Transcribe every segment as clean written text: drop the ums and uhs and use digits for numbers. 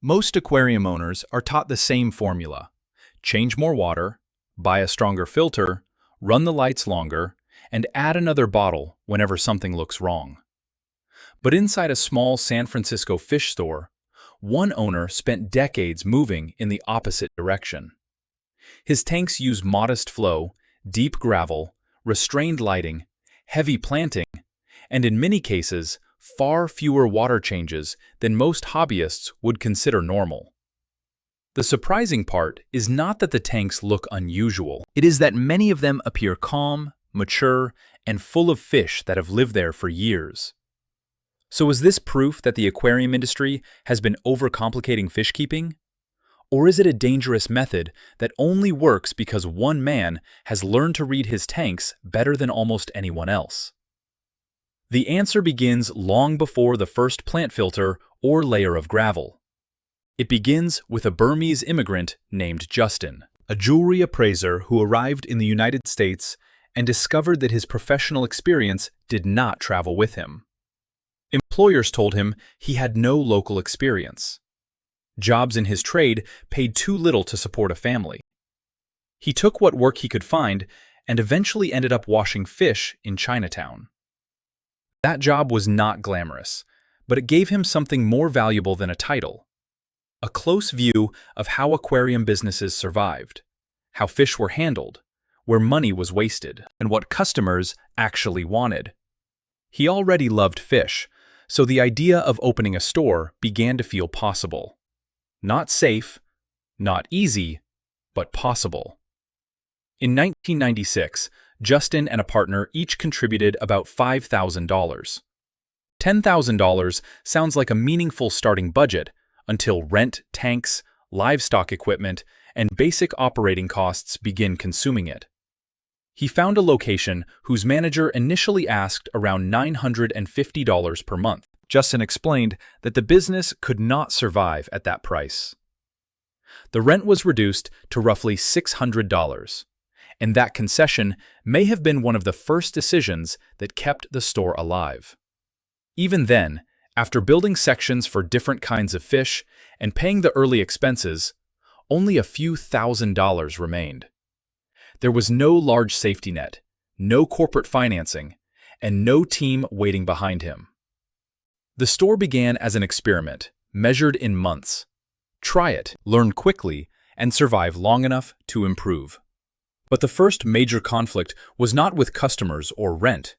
Most aquarium owners are taught the same formula: change more water, buy a stronger filter, run the lights longer, and add another bottle whenever something looks wrong. But inside a small San Francisco fish store, one owner spent decades moving in the opposite direction. His tanks use modest flow, deep gravel, restrained lighting, heavy planting, and in many cases, far fewer water changes than most hobbyists would consider normal. The surprising part is not that the tanks look unusual. It is that many of them appear calm, mature, and full of fish that have lived there for years. So is this proof that the aquarium industry has been overcomplicating fish keeping? Or is it a dangerous method that only works because one man has learned to read his tanks better than almost anyone else? The answer begins long before the first plant filter or layer of gravel. It begins with a Burmese immigrant named Justin, a jewelry appraiser who arrived in the United States and discovered that his professional experience did not travel with him. Employers told him he had no local experience. Jobs in his trade paid too little to support a family. He took what work he could find and eventually ended up washing fish in Chinatown. That job was not glamorous, but it gave him something more valuable than a title: a close view of how aquarium businesses survived, how fish were handled, where money was wasted, and what customers actually wanted. He already loved fish, so the idea of opening a store began to feel possible. Not safe, not easy, but possible. In 1996, Justin and a partner each contributed about $5,000. $10,000 sounds like a meaningful starting budget until rent, tanks, livestock equipment, and basic operating costs begin consuming it. He found a location whose manager initially asked around $950 per month. Justin explained that the business could not survive at that price. The rent was reduced to roughly $600, and that concession may have been one of the first decisions that kept the store alive. Even then, after building sections for different kinds of fish and paying the early expenses, only a few $1,000s remained. There was no large safety net, no corporate financing, and no team waiting behind him. The store began as an experiment, measured in months. Try it, learn quickly, and survive long enough to improve. But the first major conflict was not with customers or rent.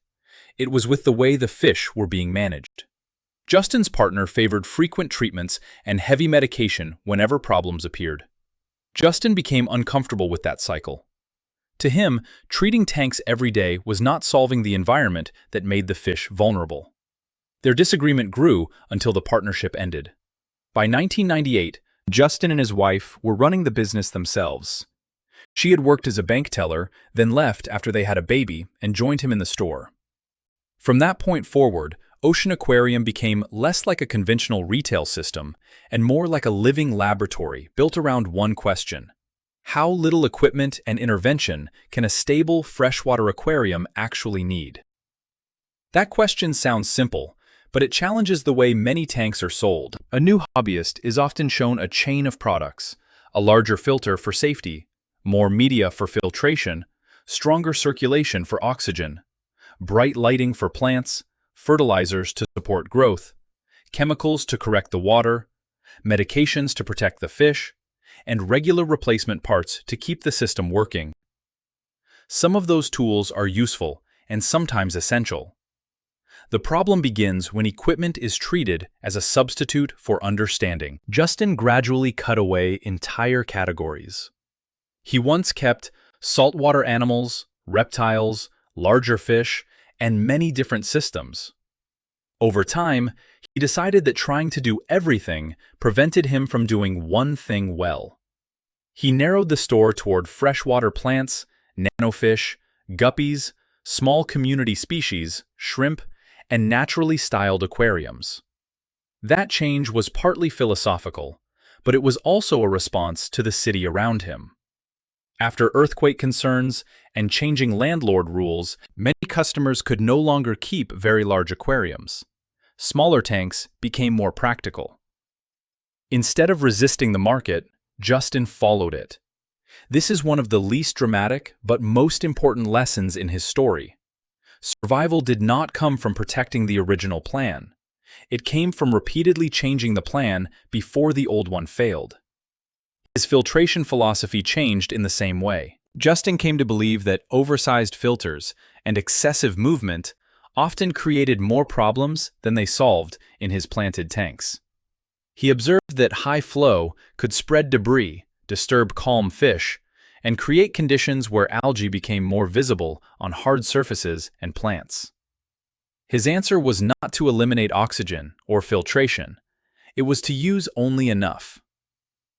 It was with the way the fish were being managed. Justin's partner favored frequent treatments and heavy medication whenever problems appeared. Justin became uncomfortable with that cycle. To him, treating tanks every day was not solving the environment that made the fish vulnerable. Their disagreement grew until the partnership ended. By 1998, Justin and his wife were running the business themselves. She had worked as a bank teller, then left after they had a baby and joined him in the store. From that point forward, Ocean Aquarium became less like a conventional retail system and more like a living laboratory built around one question: how little equipment and intervention can a stable freshwater aquarium actually need? That question sounds simple, but it challenges the way many tanks are sold. A new hobbyist is often shown a chain of products: a larger filter for safety, more media for filtration, stronger circulation for oxygen, bright lighting for plants, fertilizers to support growth, chemicals to correct the water, medications to protect the fish, and regular replacement parts to keep the system working. Some of those tools are useful and sometimes essential. The problem begins when equipment is treated as a substitute for understanding. Justin gradually cut away entire categories. He once kept saltwater animals, reptiles, larger fish, and many different systems. Over time, he decided that trying to do everything prevented him from doing one thing well. He narrowed the store toward freshwater plants, nanofish, guppies, small community species, shrimp, and naturally styled aquariums. That change was partly philosophical, but it was also a response to the city around him. After earthquake concerns and changing landlord rules, many customers could no longer keep very large aquariums. Smaller tanks became more practical. Instead of resisting the market, Justin followed it. This is one of the least dramatic but most important lessons in his story. Survival did not come from protecting the original plan. It came from repeatedly changing the plan before the old one failed. His filtration philosophy changed in the same way. Justin came to believe that oversized filters and excessive movement often created more problems than they solved in his planted tanks. He observed that high flow could spread debris, disturb calm fish, and create conditions where algae became more visible on hard surfaces and plants. His answer was not to eliminate oxygen or filtration. It was to use only enough.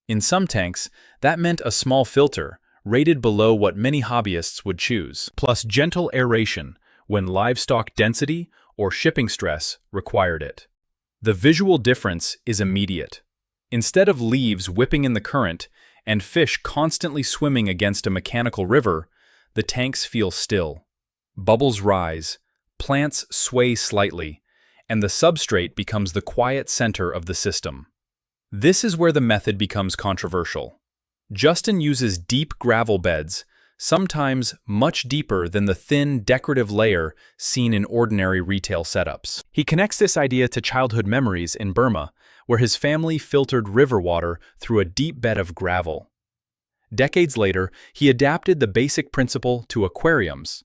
In some tanks, that meant a small filter, rated below what many hobbyists would choose, plus gentle aeration when livestock density or shipping stress required it. The visual difference is immediate. Instead of leaves whipping in the current and fish constantly swimming against a mechanical river, the tanks feel still. Bubbles rise, plants sway slightly, and the substrate becomes the quiet center of the system. This is where the method becomes controversial. Justin uses deep gravel beds, sometimes much deeper than the thin, decorative layer seen in ordinary retail setups. He connects this idea to childhood memories in Burma, where his family filtered river water through a deep bed of gravel. Decades later, he adapted the basic principle to aquariums.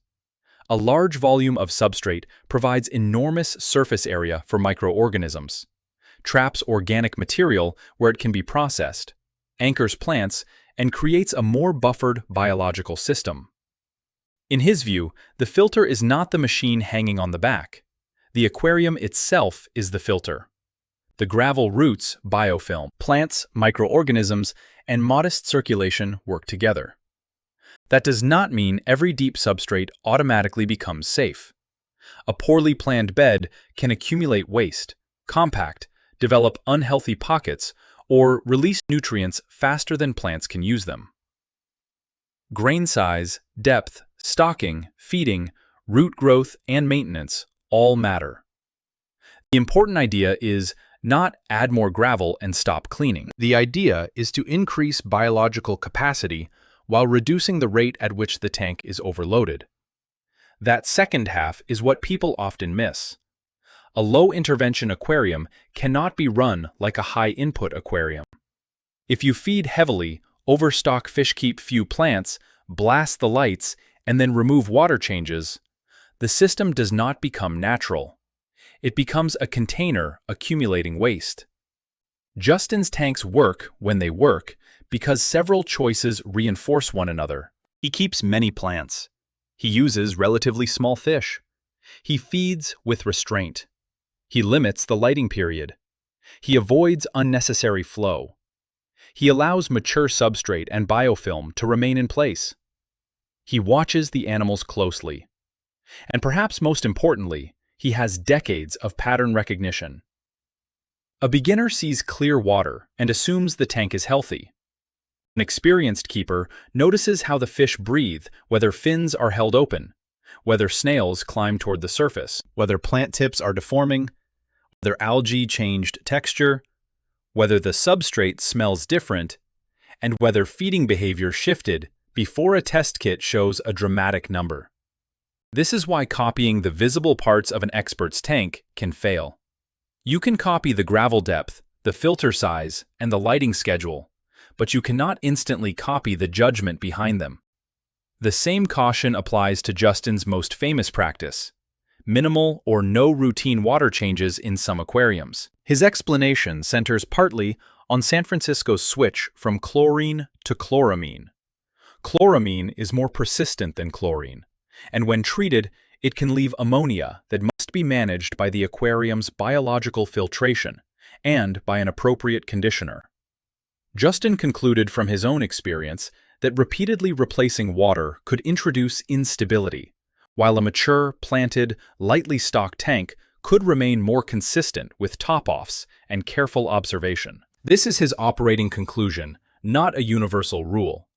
A large volume of substrate provides enormous surface area for microorganisms, traps organic material where it can be processed, anchors plants, and creates a more buffered biological system. In his view, the filter is not the machine hanging on the back. The aquarium itself is the filter. The gravel roots, biofilm, plants, microorganisms, and modest circulation work together. That does not mean every deep substrate automatically becomes safe. A poorly planned bed can accumulate waste, compact, develop unhealthy pockets, or release nutrients faster than plants can use them. Grain size, depth, stocking, feeding, root growth, and maintenance all matter. The important idea is not add more gravel and stop cleaning. The idea is to increase biological capacity while reducing the rate at which the tank is overloaded. That second half is what people often miss. A low-intervention aquarium cannot be run like a high-input aquarium. If you feed heavily, overstock fish, keep few plants, blast the lights, and then remove water changes, the system does not become natural. It becomes a container accumulating waste. Justin's tanks work when they work because several choices reinforce one another. He keeps many plants. He uses relatively small fish. He feeds with restraint. He limits the lighting period. He avoids unnecessary flow. He allows mature substrate and biofilm to remain in place. He watches the animals closely. And perhaps most importantly, he has decades of pattern recognition. A beginner sees clear water and assumes the tank is healthy. An experienced keeper notices how the fish breathe, whether fins are held open, whether snails climb toward the surface, whether plant tips are deforming, whether algae changed texture, whether the substrate smells different, and whether feeding behavior shifted before a test kit shows a dramatic number. This is why copying the visible parts of an expert's tank can fail. You can copy the gravel depth, the filter size, and the lighting schedule, but you cannot instantly copy the judgment behind them. The same caution applies to Justin's most famous practice: minimal or no routine water changes in some aquariums. His explanation centers partly on San Francisco's switch from chlorine to chloramine. Chloramine is more persistent than chlorine, and when treated, it can leave ammonia that must be managed by the aquarium's biological filtration and by an appropriate conditioner. Justin concluded from his own experience that repeatedly replacing water could introduce instability, while a mature, planted, lightly stocked tank could remain more consistent with top-offs and careful observation. This is his operating conclusion, not a universal rule.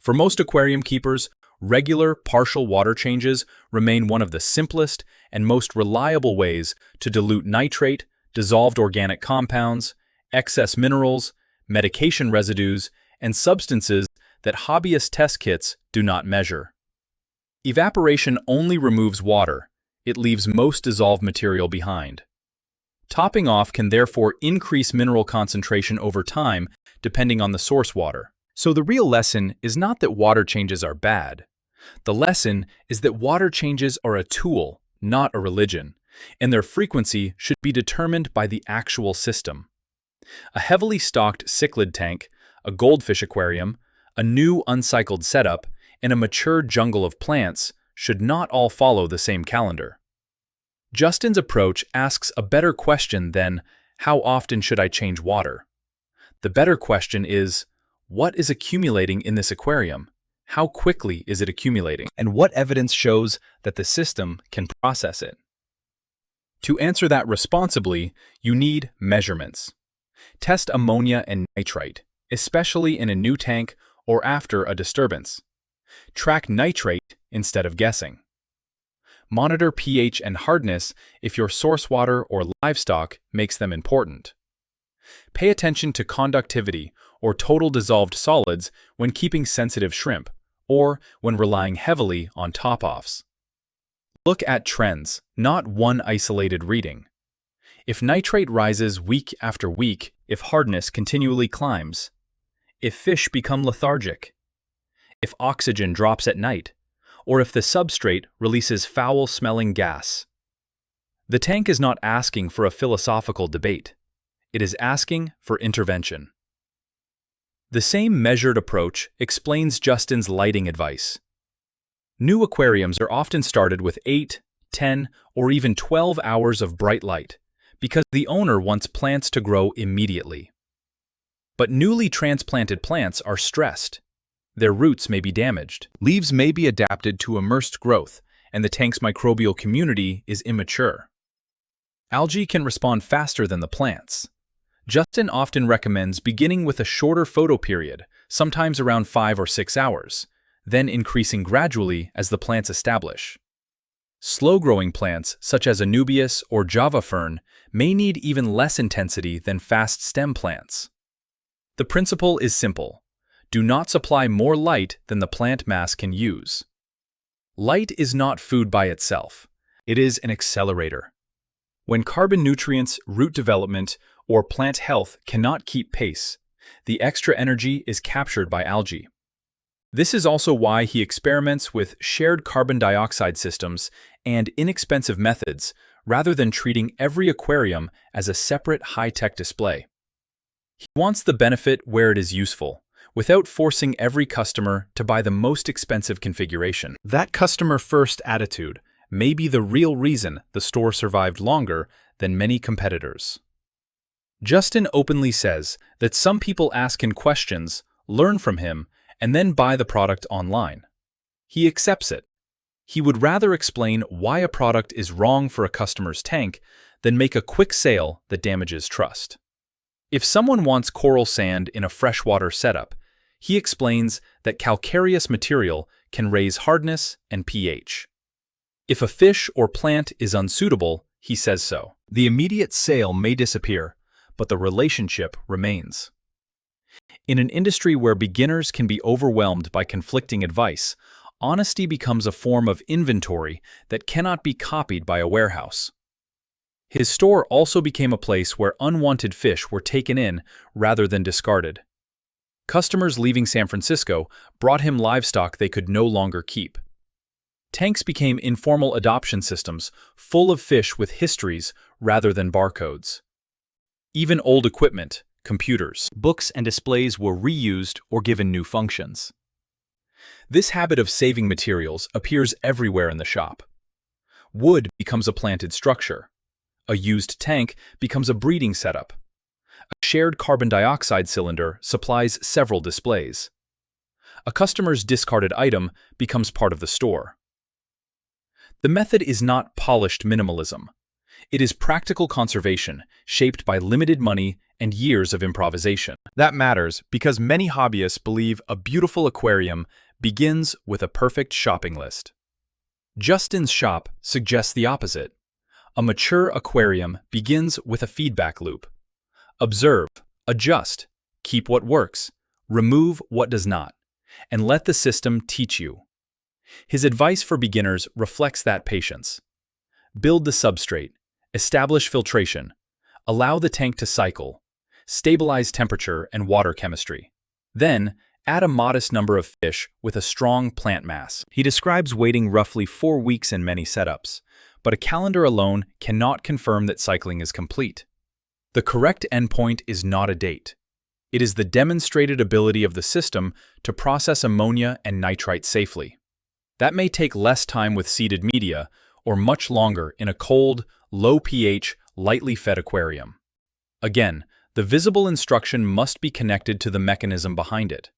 For most aquarium keepers, regular, partial water changes remain one of the simplest and most reliable ways to dilute nitrate, dissolved organic compounds, excess minerals, medication residues, and substances that hobbyist test kits do not measure. Evaporation only removes water. It leaves most dissolved material behind. Topping off can therefore increase mineral concentration over time depending on the source water. So the real lesson is not that water changes are bad. The lesson is that water changes are a tool, not a religion, and their frequency should be determined by the actual system. A heavily stocked cichlid tank, a goldfish aquarium, a new uncycled setup, and a mature jungle of plants should not all follow the same calendar. Justin's approach asks a better question than, how often should I change water? The better question is, what is accumulating in this aquarium? How quickly is it accumulating? And what evidence shows that the system can process it? To answer that responsibly, you need measurements. Test ammonia and nitrite, especially in a new tank or after a disturbance. Track nitrate instead of guessing. Monitor pH and hardness if your source water or livestock makes them important. Pay attention to conductivity or total dissolved solids when keeping sensitive shrimp, or when relying heavily on top-offs. Look at trends, not one isolated reading. If nitrate rises week after week, if hardness continually climbs, if fish become lethargic, if oxygen drops at night, or if the substrate releases foul-smelling gas. The tank is not asking for a philosophical debate. It is asking for intervention. The same measured approach explains Justin's lighting advice. New aquariums are often started with 8, 10, or even 12 hours of bright light because the owner wants plants to grow immediately. But newly transplanted plants are stressed. Their roots may be damaged. Leaves may be adapted to immersed growth, and the tank's microbial community is immature. Algae can respond faster than the plants. Justin often recommends beginning with a shorter photo period, sometimes around 5 or 6 hours, then increasing gradually as the plants establish. Slow-growing plants, such as Anubias or Java fern, may need even less intensity than fast stem plants. The principle is simple. Do not supply more light than the plant mass can use. Light is not food by itself. It is an accelerator. When carbon nutrients, root development, or plant health cannot keep pace, the extra energy is captured by algae. This is also why he experiments with shared carbon dioxide systems and inexpensive methods rather than treating every aquarium as a separate high-tech display. He wants the benefit where it is useful, without forcing every customer to buy the most expensive configuration. That customer-first attitude may be the real reason the store survived longer than many competitors. Justin openly says that some people ask him questions, learn from him, and then buy the product online. He accepts it. He would rather explain why a product is wrong for a customer's tank than make a quick sale that damages trust. If someone wants coral sand in a freshwater setup, he explains that calcareous material can raise hardness and pH. If a fish or plant is unsuitable, he says so. The immediate sale may disappear, but the relationship remains. In an industry where beginners can be overwhelmed by conflicting advice, honesty becomes a form of inventory that cannot be copied by a warehouse. His store also became a place where unwanted fish were taken in rather than discarded. Customers leaving San Francisco brought him livestock they could no longer keep. Tanks became informal adoption systems full of fish with histories rather than barcodes. Even old equipment, computers, books, and displays were reused or given new functions. This habit of saving materials appears everywhere in the shop. Wood becomes a planted structure. A used tank becomes a breeding setup. A shared carbon dioxide cylinder supplies several displays. A customer's discarded item becomes part of the store. The method is not polished minimalism. It is practical conservation shaped by limited money and years of improvisation. That matters because many hobbyists believe a beautiful aquarium begins with a perfect shopping list. Justin's shop suggests the opposite. A mature aquarium begins with a feedback loop. Observe, Adjust, keep what works, remove what does not, and let the system teach you. His advice for beginners reflects that patience. Build the substrate, establish filtration, allow the tank to cycle, stabilize temperature and water chemistry. Then, add a modest number of fish with a strong plant mass. He describes waiting roughly 4 weeks in many setups, but a calendar alone cannot confirm that cycling is complete. The correct endpoint is not a date. It is the demonstrated ability of the system to process ammonia and nitrite safely. That may take less time with seeded media or much longer in a cold, low pH, lightly fed aquarium. Again, the visible instruction must be connected to the mechanism behind it.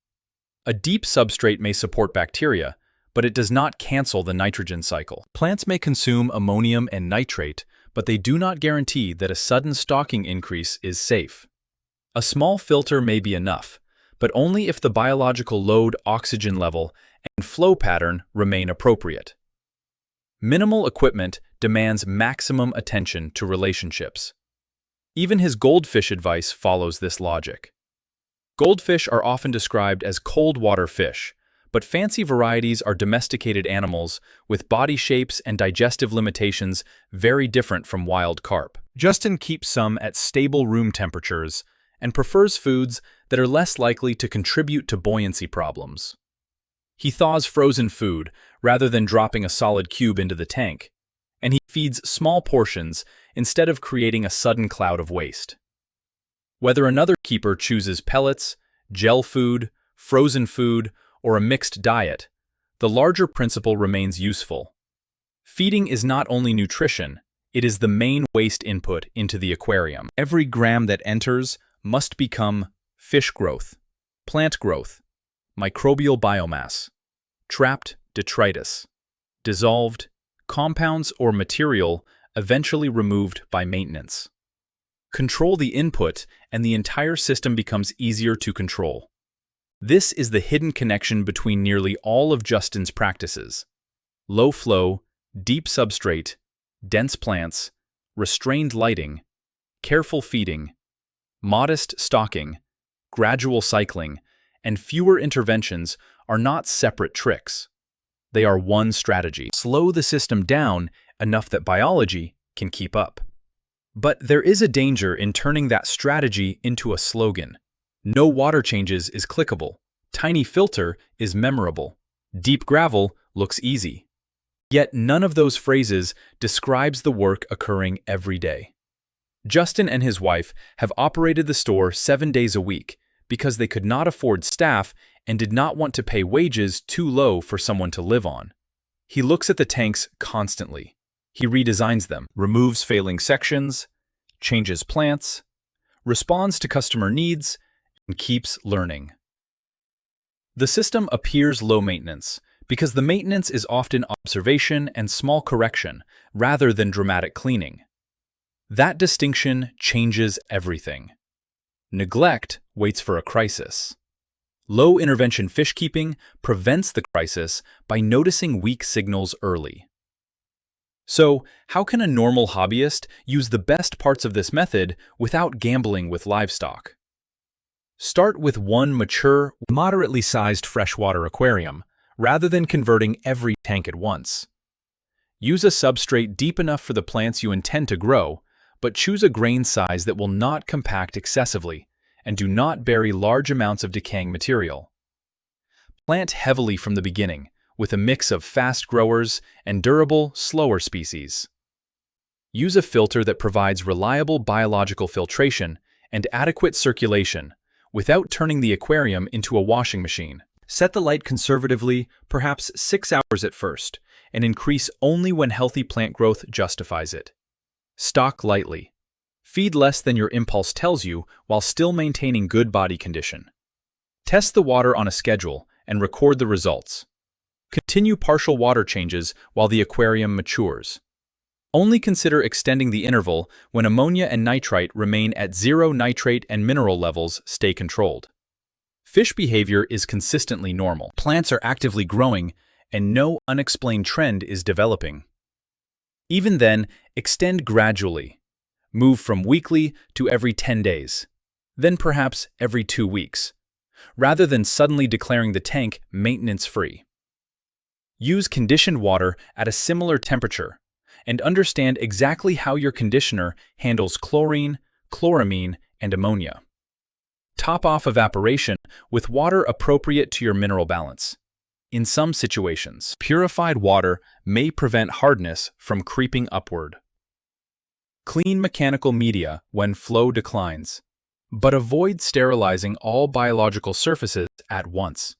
A deep substrate may support bacteria, but it does not cancel the nitrogen cycle. Plants may consume ammonium and nitrate, but they do not guarantee that a sudden stocking increase is safe. A small filter may be enough, but only if the biological load, oxygen level, and flow pattern remain appropriate. Minimal equipment demands maximum attention to relationships. Even his goldfish advice follows this logic. Goldfish are often described as cold water fish, but fancy varieties are domesticated animals with body shapes and digestive limitations very different from wild carp. Justin keeps some at stable room temperatures and prefers foods that are less likely to contribute to buoyancy problems. He thaws frozen food rather than dropping a solid cube into the tank, and he feeds small portions instead of creating a sudden cloud of waste. Whether another keeper chooses pellets, gel food, frozen food, or a mixed diet, the larger principle remains useful. Feeding is not only nutrition, it is the main waste input into the aquarium. Every gram that enters must become fish growth, plant growth, microbial biomass, trapped detritus, dissolved, compounds or material eventually removed by maintenance. Control the input and the entire system becomes easier to control. This is the hidden connection between nearly all of Justin's practices: low flow, deep substrate, dense plants, restrained lighting, careful feeding, modest stocking, gradual cycling, and fewer interventions are not separate tricks. They are one strategy. Slow the system down enough that biology can keep up. But there is a danger in turning that strategy into a slogan. No water changes is clickable. Tiny filter is memorable. Deep gravel looks easy. Yet none of those phrases describes the work occurring every day. Justin and his wife have operated the store 7 days a week because they could not afford staff and did not want to pay wages too low for someone to live on. He looks at the tanks constantly. He redesigns them, removes failing sections, changes plants, responds to customer needs, and keeps learning. The system appears low maintenance because the maintenance is often observation and small correction rather than dramatic cleaning. That distinction changes everything. Neglect waits for a crisis. Low intervention fish keeping prevents the crisis by noticing weak signals early. So, how can a normal hobbyist use the best parts of this method without gambling with livestock? Start with one mature, moderately sized freshwater aquarium, rather than converting every tank at once. Use a substrate deep enough for the plants you intend to grow, but choose a grain size that will not compact excessively, and do not bury large amounts of decaying material. Plant heavily from the beginning, with a mix of fast growers and durable, slower species. Use a filter that provides reliable biological filtration and adequate circulation without turning the aquarium into a washing machine. Set the light conservatively, perhaps 6 hours at first, and increase only when healthy plant growth justifies it. Stock lightly. Feed less than your impulse tells you while still maintaining good body condition. Test the water on a schedule and record the results. Continue partial water changes while the aquarium matures. Only consider extending the interval when ammonia and nitrite remain at 0 nitrate and mineral levels stay controlled. Fish behavior is consistently normal. Plants are actively growing, and no unexplained trend is developing. Even then, extend gradually. Move from weekly to every 10 days. then perhaps every 2 weeks, rather than suddenly declaring the tank maintenance-free. Use conditioned water at a similar temperature and understand exactly how your conditioner handles chlorine, chloramine, and ammonia. Top off evaporation with water appropriate to your mineral balance. In some situations, purified water may prevent hardness from creeping upward. Clean mechanical media when flow declines, but avoid sterilizing all biological surfaces at once.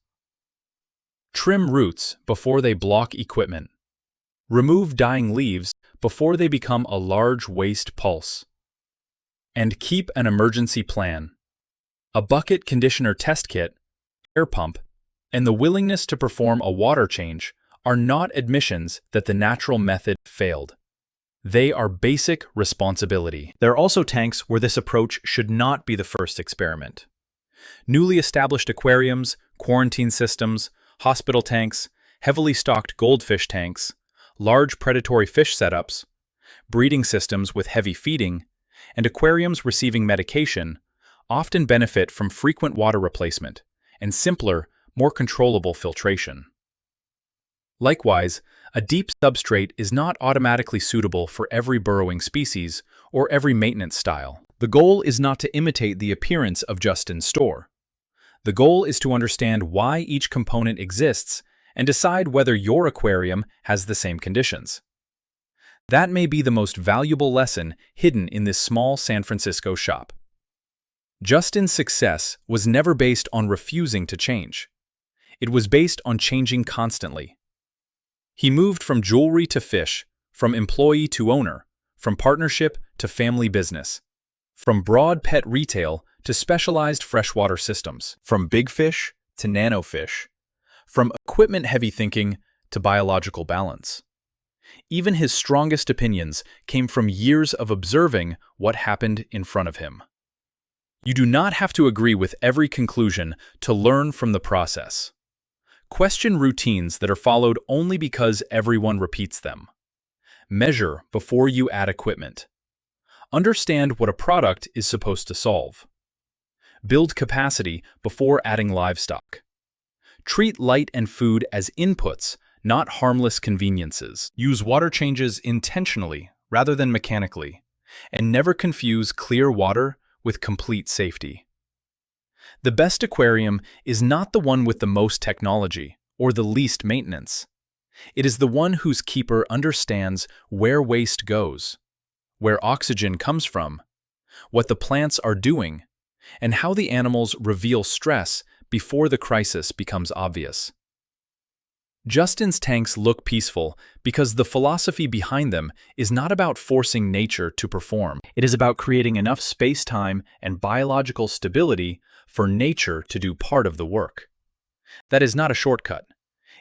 Trim roots before they block equipment. Remove dying leaves before they become a large waste pulse. And keep an emergency plan. A bucket conditioner test kit, air pump, and the willingness to perform a water change are not admissions that the natural method failed. They are basic responsibility. There are also tanks where this approach should not be the first experiment. Newly established aquariums, quarantine systems, hospital tanks, heavily stocked goldfish tanks, large predatory fish setups, breeding systems with heavy feeding, and aquariums receiving medication often benefit from frequent water replacement and simpler, more controllable filtration. Likewise, a deep substrate is not automatically suitable for every burrowing species or every maintenance style. The goal is not to imitate the appearance of just-in-store. The goal is to understand why each component exists and decide whether your aquarium has the same conditions. That may be the most valuable lesson hidden in this small San Francisco shop. Justin's success was never based on refusing to change. It was based on changing constantly. He moved from jewelry to fish, from employee to owner, from partnership to family business, from broad pet retail to specialized freshwater systems, from big fish to nanofish, from equipment-heavy thinking to biological balance. Even his strongest opinions came from years of observing what happened in front of him. You do not have to agree with every conclusion to learn from the process. Question routines that are followed only because everyone repeats them. Measure before you add equipment. Understand what a product is supposed to solve. Build capacity before adding livestock. Treat light and food as inputs, not harmless conveniences. Use water changes intentionally rather than mechanically, and never confuse clear water with complete safety. The best aquarium is not the one with the most technology or the least maintenance. It is the one whose keeper understands where waste goes, where oxygen comes from, what the plants are doing, and how the animals reveal stress before the crisis becomes obvious. Justin's tanks look peaceful because the philosophy behind them is not about forcing nature to perform. It is about creating enough space-time and biological stability for nature to do part of the work. That is not a shortcut.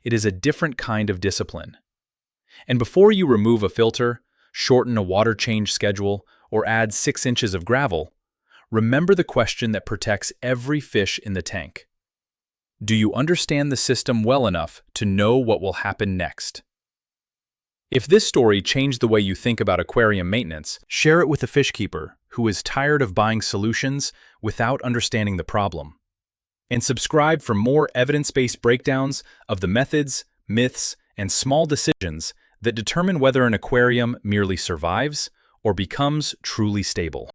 It is a different kind of discipline. And before you remove a filter, shorten a water change schedule, or add 6 inches of gravel, remember the question that protects every fish in the tank. Do you understand the system well enough to know what will happen next? If this story changed the way you think about aquarium maintenance, share it with a fish keeper who is tired of buying solutions without understanding the problem. And subscribe for more evidence-based breakdowns of the methods, myths, and small decisions that determine whether an aquarium merely survives or becomes truly stable.